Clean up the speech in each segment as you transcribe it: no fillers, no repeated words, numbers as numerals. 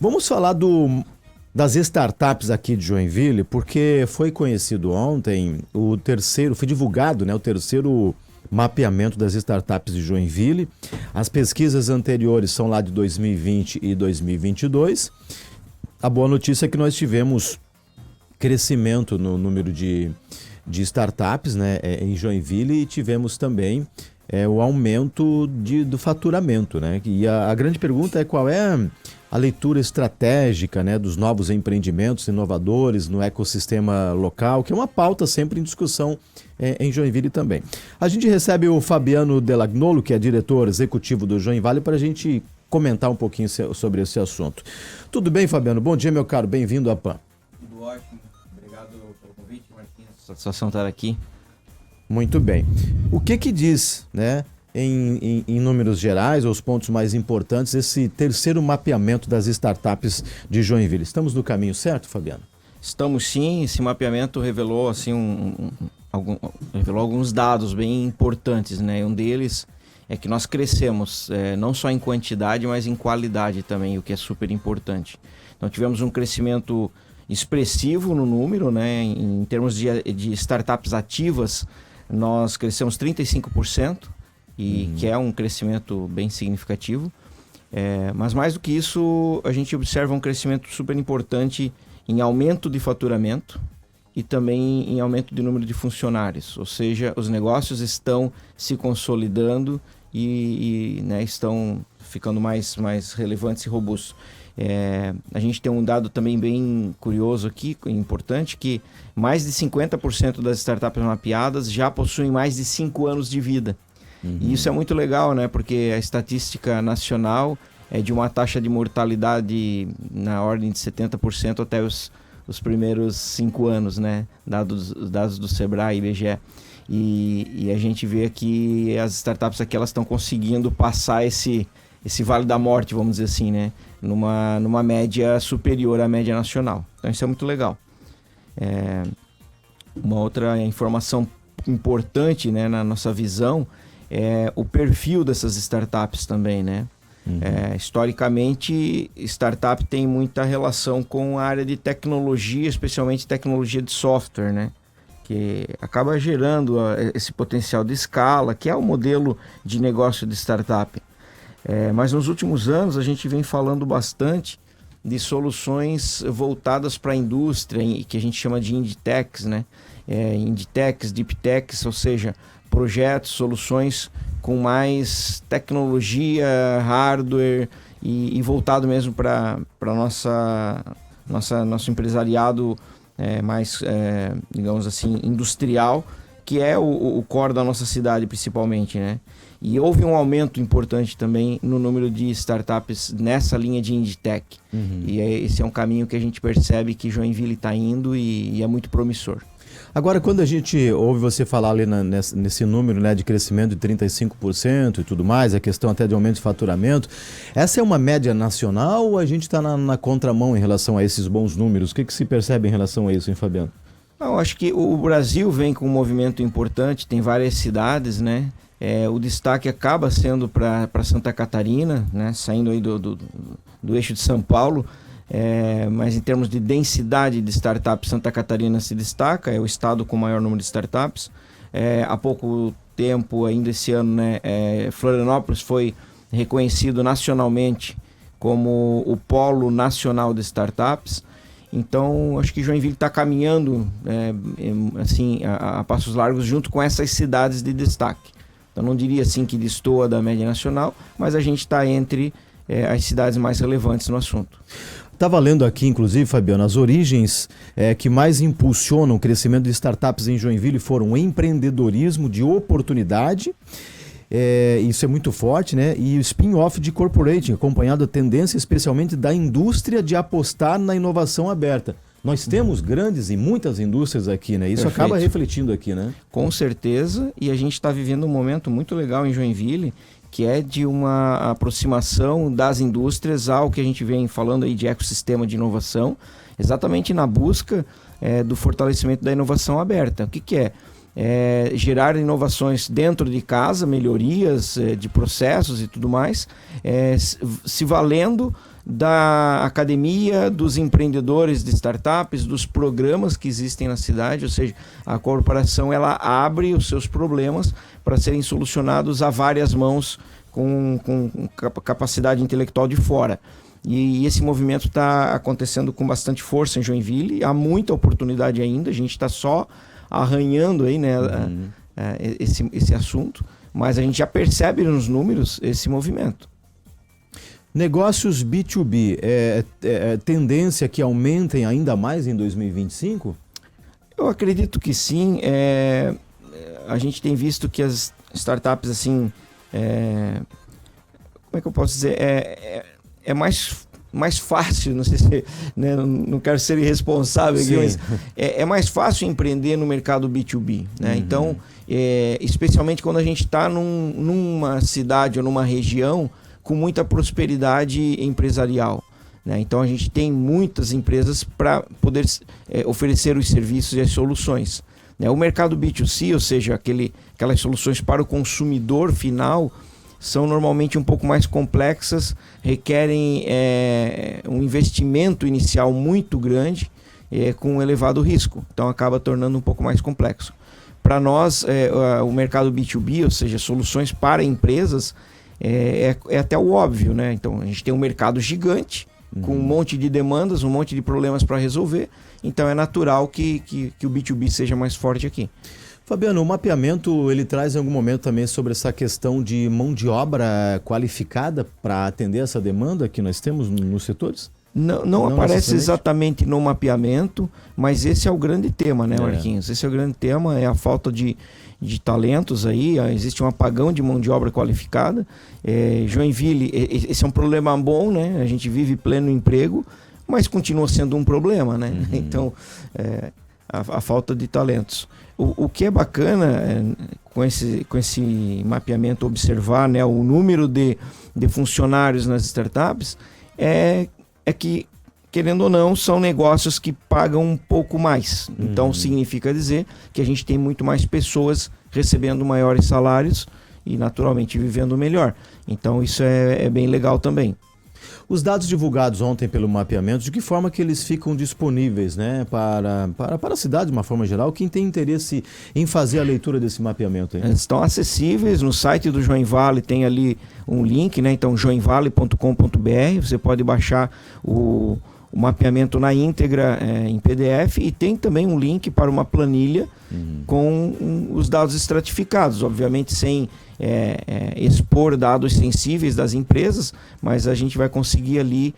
Vamos falar das startups aqui de Joinville, porque foi conhecido ontem foi divulgado, né, o terceiro mapeamento das startups de Joinville. As pesquisas anteriores são lá de 2020 e 2022. A boa notícia é que nós tivemos crescimento no número de startups, né, em Joinville, e tivemos também o aumento do faturamento, né? E a grande pergunta é qual é a leitura estratégica, né, dos novos empreendimentos inovadores no ecossistema local, que é uma pauta sempre em discussão em Joinville também. A gente recebe o Fabiano Delagnolo, que é diretor executivo do Joinville, para a gente comentar um pouquinho sobre esse assunto. Tudo bem, Fabiano? Bom dia, meu caro. Bem-vindo à PAN. Tudo ótimo. Obrigado pelo convite, Marquinhos. Satisfação estar aqui. Muito bem. O que diz, né, em números gerais, os pontos mais importantes, esse terceiro mapeamento das startups de Joinville? Estamos no caminho certo, Fabiano? Estamos sim. Esse mapeamento revelou assim, revelou alguns dados bem importantes, né? Um deles é que nós crescemos não só em quantidade, mas em qualidade também, o que é super importante. Então tivemos um crescimento expressivo no número, né? Em termos de startups ativas, nós crescemos 35%, que é um crescimento bem significativo. Mas mais do que isso, a gente observa um crescimento super importante em aumento de faturamento e também em aumento de número de funcionários. Ou seja, os negócios estão se consolidando e né, estão ficando mais relevantes e robustos. A gente tem um dado também bem curioso aqui, importante, que mais de 50% das startups mapeadas já possuem mais de 5 anos de vida. E isso é muito legal, né? Porque a estatística nacional é de uma taxa de mortalidade na ordem de 70% até os primeiros 5 anos, né? Dados do Sebrae e IBGE. E a gente vê que as startups aqui elas estão conseguindo passar esse vale da morte, vamos dizer assim, né? Numa média superior à média nacional. Então isso é muito legal. Uma outra informação importante, né, na nossa visão é o perfil dessas startups também, né? Historicamente, startup tem muita relação com a área de tecnologia, especialmente tecnologia de software, né? Que acaba gerando esse potencial de escala, que é o modelo de negócio de startup. Mas nos últimos anos a gente vem falando bastante de soluções voltadas para a indústria, que a gente chama de Inditechs, né? Inditechs, Deeptechs, ou seja, projetos, soluções com mais tecnologia, hardware e voltado mesmo para nosso empresariado mais, digamos assim, industrial, que é o core da nossa cidade principalmente, né? E houve um aumento importante também no número de startups nessa linha de Inditech. E esse é um caminho que a gente percebe que Joinville está indo e é muito promissor. Agora, quando a gente ouve você falar ali nesse número, né, de crescimento de 35% e tudo mais, a questão até de aumento de faturamento, essa é uma média nacional ou a gente está na contramão em relação a esses bons números? O que se percebe em relação a isso, hein, Fabiano? Eu acho que o Brasil vem com um movimento importante, tem várias cidades, né? O destaque acaba sendo para Santa Catarina, né? Saindo aí do eixo de São Paulo. Mas em termos de densidade de startups, Santa Catarina se destaca, é o estado com o maior número de startups. Há pouco tempo, ainda esse ano, né, Florianópolis foi reconhecido nacionalmente como o polo nacional de startups. Então, acho que Joinville está caminhando assim, a passos largos junto com essas cidades de destaque. Então, não diria assim que destoa da média nacional, mas a gente está entre as cidades mais relevantes no assunto. Estava lendo aqui, inclusive, Fabiano, as origens que mais impulsionam o crescimento de startups em Joinville foram o empreendedorismo de oportunidade, isso é muito forte, né? E o spin-off de corporating, acompanhado da tendência especialmente da indústria de apostar na inovação aberta. Nós temos grandes e muitas indústrias aqui, né? Isso Perfeito. Acaba refletindo aqui, né? Com certeza, e a gente está vivendo um momento muito legal em Joinville, que é de uma aproximação das indústrias ao que a gente vem falando aí de ecossistema de inovação, exatamente na busca do fortalecimento da inovação aberta. O que é? Gerar inovações dentro de casa, melhorias de processos e tudo mais, se valendo da academia, dos empreendedores de startups, dos programas que existem na cidade, ou seja, a corporação ela abre os seus problemas para serem solucionados a várias mãos com capacidade intelectual de fora. E esse movimento está acontecendo com bastante força em Joinville, há muita oportunidade ainda, a gente está só arranhando aí, né, esse assunto, mas a gente já percebe nos números esse movimento. Negócios B2B, tendência que aumentem ainda mais em 2025? Eu acredito que sim. A gente tem visto que as startups, assim, como é que eu posso dizer? É mais fácil, não sei se, né, não quero ser irresponsável aqui, mas é mais fácil empreender no mercado B2B, né? Então, especialmente quando a gente está numa cidade ou numa região com muita prosperidade empresarial, né? Então a gente tem muitas empresas para poder oferecer os serviços e as soluções, né? O mercado B2C, ou seja, aquelas soluções para o consumidor final, são normalmente um pouco mais complexas, requerem um investimento inicial muito grande, com um elevado risco, então acaba tornando um pouco mais complexo. Para nós, o mercado B2B, ou seja, soluções para empresas, é até o óbvio, né? Então a gente tem um mercado gigante, com um monte de demandas, um monte de problemas para resolver, então é natural que o B2B seja mais forte aqui. Fabiano, o mapeamento ele traz em algum momento também sobre essa questão de mão de obra qualificada para atender essa demanda que nós temos nos setores? Não aparece exatamente no mapeamento, mas esse é o grande tema, né, Marquinhos? Esse é o grande tema, é a falta de talentos aí, existe um apagão de mão de obra qualificada. Joinville, esse é um problema bom, né? A gente vive pleno emprego, mas continua sendo um problema, né? Então, a falta de talentos. O que é bacana com esse mapeamento observar, né, o número de funcionários nas startups é que, querendo ou não, são negócios que pagam um pouco mais. Então significa dizer que a gente tem muito mais pessoas recebendo maiores salários e naturalmente vivendo melhor. Então isso é bem legal também. Os dados divulgados ontem pelo mapeamento, de que forma que eles ficam disponíveis, né, para a cidade de uma forma geral? Quem tem interesse em fazer a leitura desse mapeamento? Hein? Estão acessíveis no site do Join Valley, tem ali um link, né? Então joinvalley.com.br, você pode baixar o mapeamento na íntegra em PDF, e tem também um link para uma planilha com os dados estratificados, obviamente sem expor dados sensíveis das empresas, mas a gente vai conseguir ali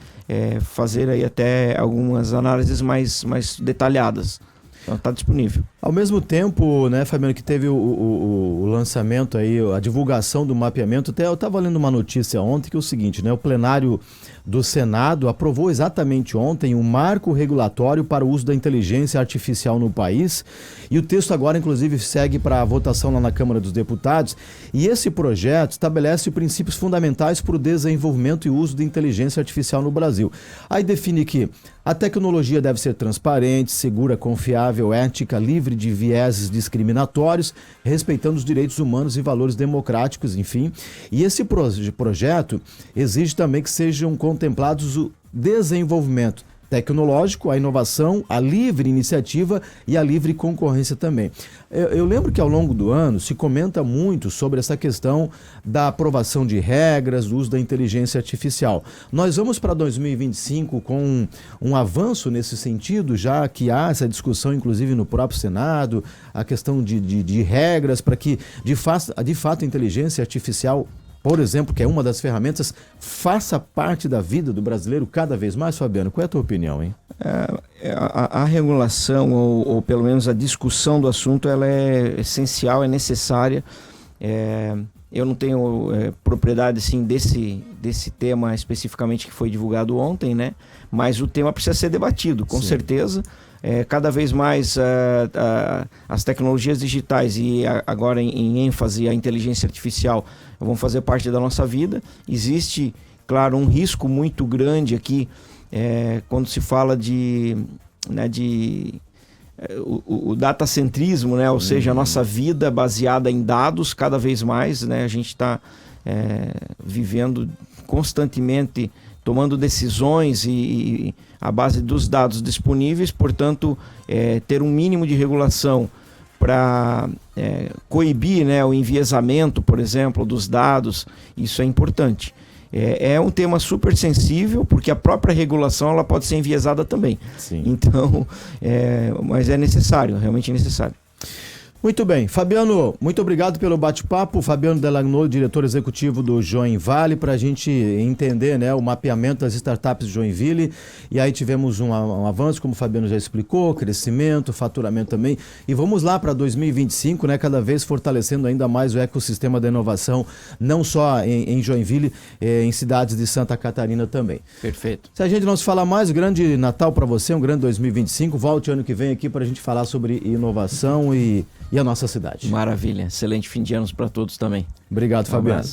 fazer aí até algumas análises mais detalhadas. Então está disponível. Ao mesmo tempo, né, Fabiano, que teve o lançamento aí, a divulgação do mapeamento, até eu estava lendo uma notícia ontem que é o seguinte, né, o plenário do Senado aprovou exatamente ontem um marco regulatório para o uso da inteligência artificial no país, e o texto agora inclusive segue para a votação lá na Câmara dos Deputados, e esse projeto estabelece princípios fundamentais para o desenvolvimento e uso de inteligência artificial no Brasil. Aí define que a tecnologia deve ser transparente, segura, confiável, ética, livre de vieses discriminatórios, respeitando os direitos humanos e valores democráticos, enfim. E esse projeto exige também que sejam contemplados o desenvolvimento tecnológico, a inovação, a livre iniciativa e a livre concorrência também. Eu lembro que ao longo do ano se comenta muito sobre essa questão da aprovação de regras, do uso da inteligência artificial. Nós vamos para 2025 com um avanço nesse sentido, já que há essa discussão, inclusive no próprio Senado, a questão de regras para que, de fato, a inteligência artificial, por exemplo, que é uma das ferramentas, faça parte da vida do brasileiro cada vez mais, Fabiano? Qual é a tua opinião, hein? A regulação, ou pelo menos a discussão do assunto, ela é essencial, é necessária. Eu não tenho propriedade assim, desse tema especificamente que foi divulgado ontem, né? Mas o tema precisa ser debatido, com certeza. Cada vez mais as tecnologias digitais e agora em ênfase a inteligência artificial vão fazer parte da nossa vida. Existe, claro, um risco muito grande aqui quando se fala o datacentrismo, né? Ou seja, a nossa vida baseada em dados cada vez mais, né? A gente está vivendo constantemente tomando decisões e à base dos dados disponíveis, portanto, ter um mínimo de regulação para coibir, né, o enviesamento, por exemplo, dos dados, isso é importante. É um tema super sensível, porque a própria regulação ela pode ser enviesada também. Sim. Então, mas é necessário, realmente necessário. Muito bem. Fabiano, muito obrigado pelo bate-papo. Fabiano Delagnol, diretor executivo do Joinville, para a gente entender, né, o mapeamento das startups de Joinville. E aí tivemos um avanço, como o Fabiano já explicou, crescimento, faturamento também. E vamos lá para 2025, né, cada vez fortalecendo ainda mais o ecossistema da inovação, não só em Joinville, em cidades de Santa Catarina também. Perfeito. Se a gente não se falar mais, grande Natal para você, um grande 2025. Volte ano que vem aqui para a gente falar sobre inovação e a nossa cidade. Maravilha. Excelente fim de anos para todos também. Obrigado, Fabiano.